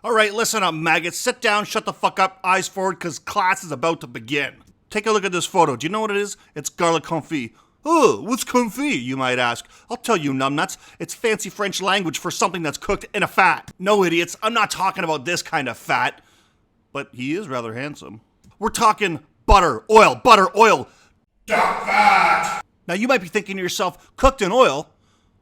All right, listen up, maggots. Sit down, shut the fuck up, eyes forward, because class is about to begin. Take a look at this photo. Do you know what it is? It's garlic confit. Oh, what's confit, you might ask? I'll tell you, numbnuts. It's fancy French language for something that's cooked in a fat. No, idiots, I'm not talking about this kind of fat. But he is rather handsome. We're talking butter, oil. Duck fat! Now you might be thinking to yourself, cooked in oil?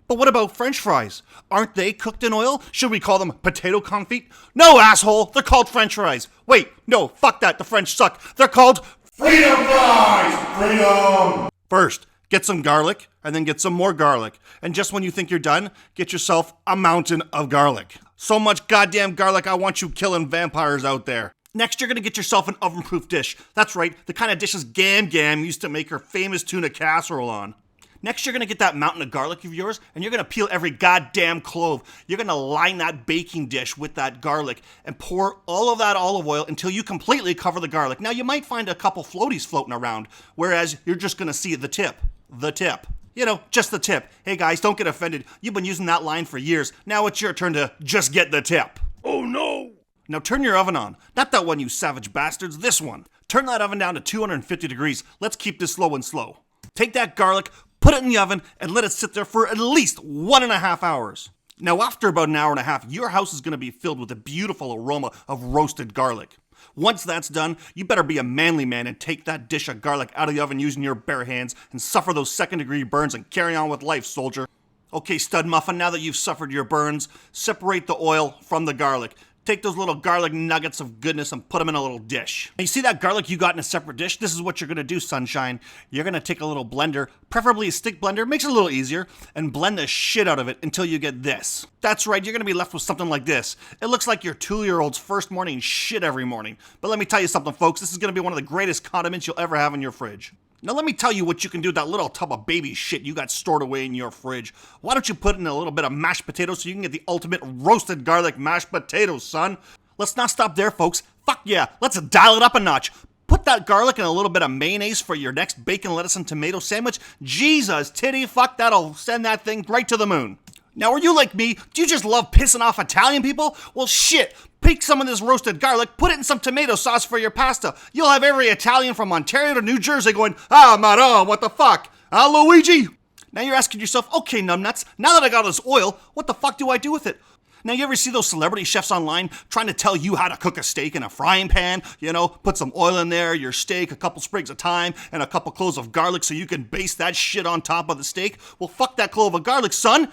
But what about French fries? Aren't they cooked in oil? Should we call them potato confit? No, asshole! They're called French fries. Wait, no, fuck that, the French suck. They're called freedom fries! Freedom! First, get some garlic, and then get some more garlic. And just when you think you're done, get yourself a mountain of garlic. So much goddamn garlic, I want you killing vampires out there. Next, you're gonna get yourself an oven-proof dish. That's right, the kind of dishes Gam Gam used to make her famous tuna casserole on. Next, you're gonna get that mountain of garlic of yours, and you're gonna peel every goddamn clove. You're gonna line that baking dish with that garlic and pour all of that olive oil until you completely cover the garlic. Now, you might find a couple floaties floating around, whereas you're just gonna see the tip. The tip. You know, just the tip. Hey guys, don't get offended. You've been using that line for years. Now it's your turn to just get the tip. Oh no! Now turn your oven on. Not that one, you savage bastards, this one. Turn that oven down to 250 degrees. Let's keep this low and slow. Take that garlic, put it in the oven, and let it sit there for at least 1.5 hours. Now after about an hour and a half, your house is going to be filled with a beautiful aroma of roasted garlic. Once that's done, you better be a manly man and take that dish of garlic out of the oven using your bare hands and suffer those second-degree burns and carry on with life, soldier. Okay, stud muffin, now that you've suffered your burns, separate the oil from the garlic. Take those little garlic nuggets of goodness and put them in a little dish. And you see that garlic you got in a separate dish? This is what you're going to do, sunshine. You're going to take a little blender, preferably a stick blender, makes it a little easier, and blend the shit out of it until you get this. That's right, you're going to be left with something like this. It looks like your 2-year-old's first morning shit every morning. But let me tell you something, folks. This is going to be one of the greatest condiments you'll ever have in your fridge. Now let me tell you what you can do with that little tub of baby shit you got stored away in your fridge. Why don't you put in a little bit of mashed potatoes so you can get the ultimate roasted garlic mashed potatoes, son? Let's not stop there, folks. Fuck yeah, let's dial it up a notch. Put that garlic and a little bit of mayonnaise for your next bacon, lettuce, and tomato sandwich. Jesus, titty, fuck, that'll send that thing right to the moon. Now, are you like me? Do you just love pissing off Italian people? Well, shit. Pick some of this roasted garlic, put it in some tomato sauce for your pasta. You'll have every Italian from Ontario to New Jersey going, ah, Madonna, what the fuck? Luigi? Now you're asking yourself, okay, numbnuts, now that I got this oil, what the fuck do I do with it? Now, you ever see those celebrity chefs online trying to tell you how to cook a steak in a frying pan? You know, put some oil in there, your steak, a couple sprigs of thyme, and a couple cloves of garlic so you can baste that shit on top of the steak? Well, fuck that clove of garlic, son.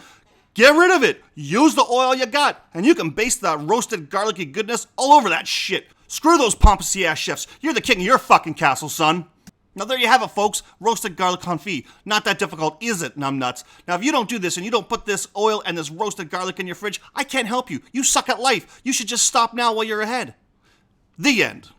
Get rid of it. Use the oil you got, and you can baste that roasted garlicky goodness all over that shit. Screw those pompous-ass chefs. You're the king of your fucking castle, son. Now there you have it, folks. Roasted garlic confit. Not that difficult, is it, numbnuts? Now if you don't do this and you don't put this oil and this roasted garlic in your fridge, I can't help you. You suck at life. You should just stop now while you're ahead. The end.